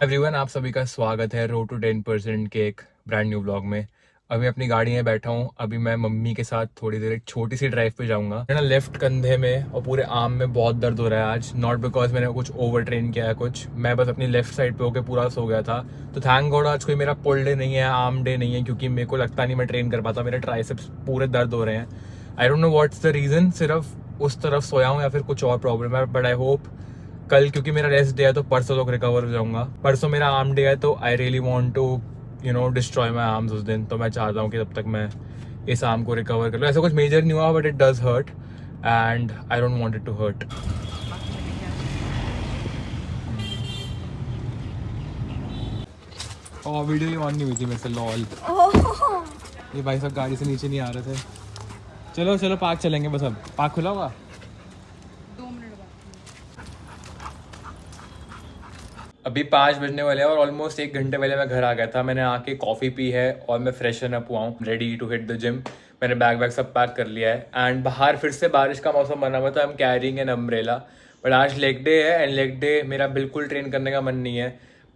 Everyone, आप सभी का स्वागत है रोड टू 10% के एक ब्रांड न्यू व्लॉग में। अभी अपनी गाड़ी में बैठा हूँ। अभी मैं मम्मी के साथ थोड़ी देर एक छोटी सी ड्राइव पे जाऊंगा। मेरा लेफ्ट कंधे में और पूरे आर्म में बहुत दर्द हो रहा है आज। नॉट बिकॉज मैंने कुछ ओवर ट्रेन किया है कुछ, मैं बस अपनी लेफ्ट साइड पे होकर पूरा सो गया था। तो थैंक गॉड आज कोई मेरा पुल डे नहीं है, आर्म डे नहीं है, क्योंकि मेरे को लगता नहीं मैं ट्रेन कर पाता। मेरे ट्राइसेप्स पूरे दर्द हो रहे हैं। I don't know what's the reason, सिर्फ उस तरफ सोया हूँ या फिर कुछ और प्रॉब्लम है, बट आई होप कल, क्योंकि मेरा रेस्ट डे है तो परसों तक रिकवर हो जाऊंगा। परसों मेरा आर्म डे है तो I really want to destroy my arms उस दिन। तो मैं चाहता हूँ कि तब तक मैं इस आर्म को रिकवर कर लूँ। ऐसा कुछ मेजर नहीं हुआ, but it does hurt and I don't want it to hurt. और वीडियो ही ऑन नहीं हुई थी मेरे से, लॉल। ये भाई सब गाड़ी से नीचे नहीं आ रहे थे। चलो चलो पार्क चलेंगे बस। अब पार्क खुला हुआ? अभी 5 बजने वाले हैं और ऑलमोस्ट 1 घंटे पहले मैं घर आ गया था। मैंने आके कॉफ़ी पी है और मैं फ्रेशन अप हुआ हूँ, ready to hit the gym. मैंने बैग सब पैक कर लिया है एंड बाहर फिर से बारिश का मौसम बना हुआ था। I am carrying an umbrella. But आज लेग डे है एंड लेग डे मेरा बिल्कुल ट्रेन करने का मन नहीं है।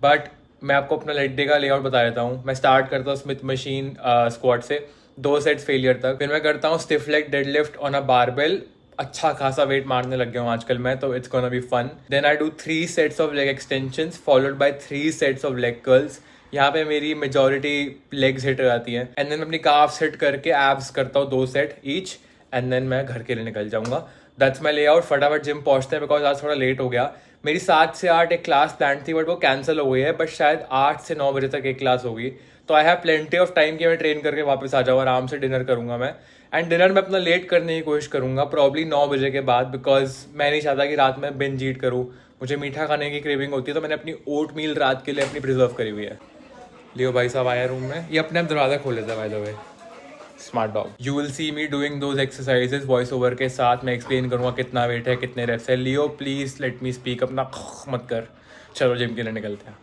बट मैं आपको अपना लेग डे का लेआउट बता देता हूँ। मैं स्टार्ट करता हूँ स्मिथ मशीन स्क्वाट से 2 सेट्स फेलियर तक। फिर मैं करता हूँ stiff leg deadlift on a barbell. अच्छा खासा वेट मारने लग गया हूँ आजकल मैं, तो it's gonna be fun. Then I do 3 sets of leg extensions followed by 3 sets of leg curls. यहाँ पे मेरी मेजॉरिटी लेग्स हिट हो जाती हैं। एंड देन मैं अपनी काफ्स हिट करके एब्स करता हूँ 2 सेट ईच। एंड देन मैं घर के लिए निकल जाऊंगा। That's my layout. फटाफट जिम पहुंचते हैं बिकॉज आज थोड़ा लेट हो गया। मेरी 7 से 8 एक क्लास प्लान थी बट वो कैंसिल हो गई है। बट शायद 8 से 9 बजे तक एक क्लास होगी, तो I have plenty of time कि मैं ट्रेन करके वापस आ जाऊँ। आराम से डिनर करूंगा मैं। एंड डिनर में अपना लेट करने की कोशिश करूंगा, प्रॉब्ली 9 बजे के बाद, बिकॉज मैं नहीं चाहता कि रात में बिंज ईट करूँ। मुझे मीठा खाने की क्रेविंग होती है, तो मैंने अपनी ओट मील रात के लिए अपनी प्रिजर्व करी हुई है। लियो भाई साहब आया रूम में, ये अपने आप दरवाजा खोल लेता है by the way. Smart dog. You will see me doing those exercises voice over के साथ। मैं एक्सप्लेन करूंगा कितना वेट है, कितने रेप्स है। लियो प्लीज लेट मी स्पीक, अपना मत कर। चलो जिम के लिए निकलते हैं।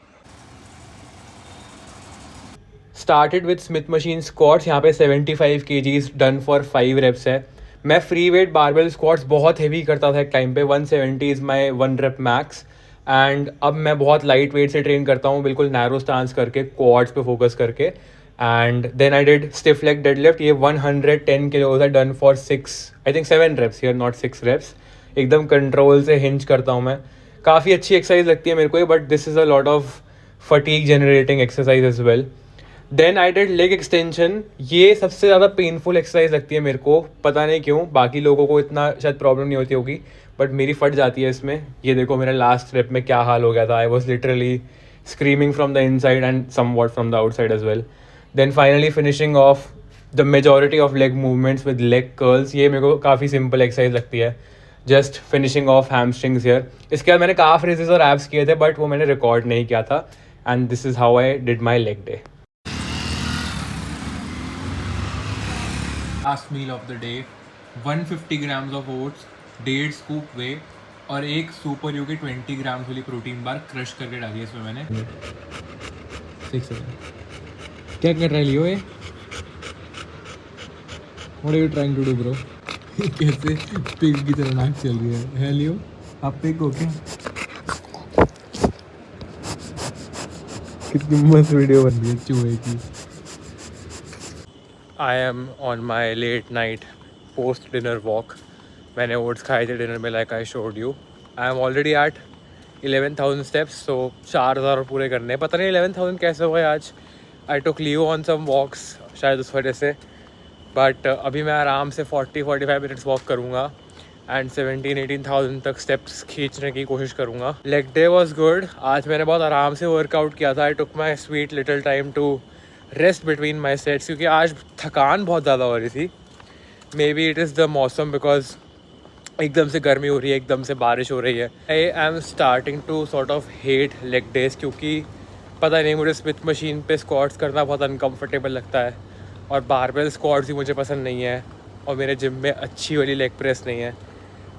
Started with Smith machine squats. यहाँ पे 75 kgs डन फॉर 5 रेप्स है। मैं फ्री वेट बारबेल स्क्वाट्स बहुत हेवी करता था एक टाइम पे। 170 is my 1 rape max. And अब मैं बहुत लाइट वेट से ट्रेन करता हूँ, बिल्कुल नैरो स्टांस करके, क्वाड्स पे फोकस करके। And then I did stiff leg deadlift. ये 110 किलोज है done for 7 reps here, not 6 reps. एकदम कंट्रोल से हिंज करता हूँ मैं। काफ़ी अच्छी एक्सरसाइज लगती है मेरे को, but this is a lot of fatigue generating exercise as well. Then I did leg extension. ये सबसे ज़्यादा पेनफुल एक्सरसाइज लगती है मेरे को, पता नहीं क्यों। बाकी लोगों को इतना शायद प्रॉब्लम नहीं होती होगी, बट मेरी फट जाती है इसमें। ये देखो मेरे लास्ट ट्रिप में क्या हाल हो गया था। I was literally screaming from the inside and somewhat from the outside as well. Then finally finishing off the majority of leg movements with leg curls. ये मेरे को काफ़ी सिंपल एक्सरसाइज लगती है, just finishing off hamstrings here. इसके बाद मैंने काफ raises और एब्स किए थे, बट वो मैंने रिकॉर्ड नहीं किया था। And this is how I did my leg day. Last meal of the day, 150 grams of oats, 1.5 scoop whey और एक सुपर यू की 20 ग्राम्स वाली प्रोटीन बार क्रश करके डाली है इसमें मैंने। 6 सेकंड। क्या कर रहा है लियो ये? What are you trying to do bro? कैसे पिग की तरह नाक चल रही है लियो? आप पिग हो क्या? कितनी मस्त वीडियो बन रही है चूहे की। I am on my late night post dinner walk. मैंने ओट्स खाए थे डिनर में, like I showed you. I am already at 11,000 steps, तो 4,000 और पूरे करने। पता नहीं 11,000 कैसे हो गए आज। आई टुक लियो ऑन सम वॉक्स, शायद उस वजह से। बट अभी मैं आराम से 40-45 मिनट्स वॉक करूँगा एंड 17,000-18,000 तक स्टेप्स खींचने की कोशिश करूँगा। Leg day was good. आज मैंने बहुत आराम से वर्कआउट किया था। I took my sweet little time to rest between my sets, क्योंकि आज थकान बहुत ज़्यादा हो रही थी। Maybe it is the मौसम, बिकॉज एकदम से गर्मी हो रही है, एकदम से बारिश हो रही है। I am starting to sort of hate leg days, क्योंकि पता नहीं मुझे स्मिथ मशीन पे स्क्वाट्स करना बहुत अनकम्फर्टेबल लगता है और बारबेल स्क्वाट्स भी मुझे पसंद नहीं है और मेरे जिम में अच्छी वाली लेग प्रेस नहीं है,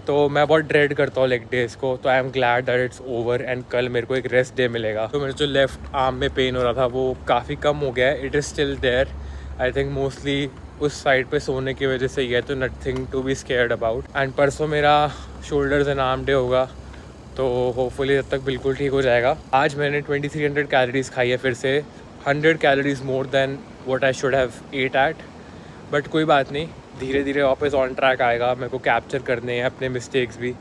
तो मैं बहुत ड्रेड करता हूँ लेग डेज को। तो I am glad that it's over and कल मेरे को एक रेस्ट डे मिलेगा। तो मेरे जो लेफ्ट आर्म में पेन हो रहा था वो काफ़ी कम हो गया है। It is still there. I think mostly उस साइड पे सोने की वजह से ही है, तो nothing to be scared about. And परसों मेरा शोल्डर्स एंड आर्म डे होगा, तो होपफुली तब तक बिल्कुल ठीक हो जाएगा। आज मैंने 2300 कैलोरीज खाई है फिर से, 100 calories more than what I should have ate ate. But कोई बात नहीं, धीरे धीरे वापस ऑन ट्रैक आएगा। मेरे को कैप्चर करने हैं अपने मिस्टेक्स भी।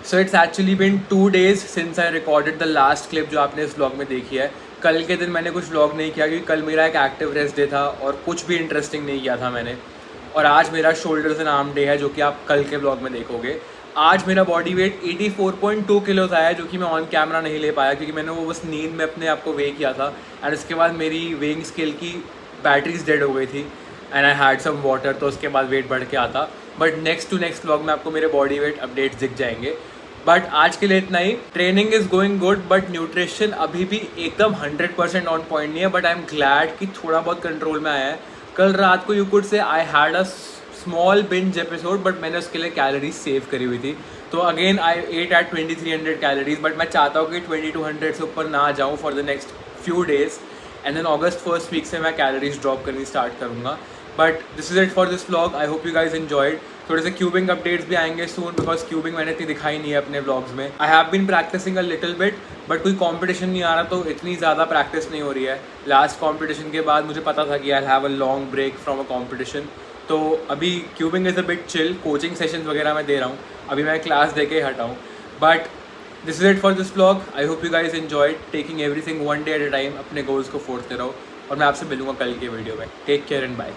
So it's actually bin 2 days since I recorded the last clip जो आपने इस व्लॉग में देखी है। कल के दिन मैंने कुछ व्लॉग नहीं किया क्योंकि कल मेरा एक एक्टिव रेस्ट डे था और कुछ भी इंटरेस्टिंग नहीं किया था मैंने। और आज मेरा शोल्डर्स एंड आर्म डे है, जो कि आप कल के व्लॉग में देखोगे। आज मेरा बॉडी वेट 84.2 किलोज आया है, जो कि मैं ऑन कैमरा नहीं ले पाया क्योंकि मैंने वो बस नींद में अपने आप को वे किया था। एंड उसके बाद मेरी वेइंग स्केल की बैटरीज डेड हो गई थी and I had some water, तो उसके बाद वेट बढ़ के आता। But next to next vlog में आपको मेरे बॉडी वेट अपडेट्स दिख जाएंगे। बट आज के लिए इतना ही। Training is going good, but nutrition अभी भी एकदम 100% ऑन पॉइंट नहीं है। बट आई एम ग्लैड कि थोड़ा बहुत कंट्रोल में आया है। कल रात को you could say I had a small binge episode, but मैंने उसके लिए कैलोरीज सेव करी हुई थी। तो again I ate ate 2300 calories, but मैं चाहता हूँ कि 2200 से ऊपर ना जाऊँ for the next few days. And then August first week से मैं कैलोरीज ड्रॉप करनी स्टार्ट करूँगा। But this is it for this vlog. I hope you guys enjoyed. थोड़े से क्यूबिंग अपडेट्स भी आएंगे सून, बिकॉज क्यूबिंग मैंने इतनी दिखाई नहीं है अपने व्लॉग्स में। I have been practicing a little bit, but कोई कंपटीशन नहीं आ रहा तो इतनी ज़्यादा प्रैक्टिस नहीं हो रही है। लास्ट कंपटीशन के बाद मुझे पता था कि I have a long break from a competition, तो अभी cubing is a bit chill. Coaching sessions वगैरह मैं दे रहा हूँ, अभी मैं क्लास दे के हटा हूँ। But this is it for this vlog. I hope you guys enjoyed taking everything one day at a time. अपने गोल्स को फोड़ते रहो और मैं आपसे मिलूंगा कल के वीडियो में। Take care and bye.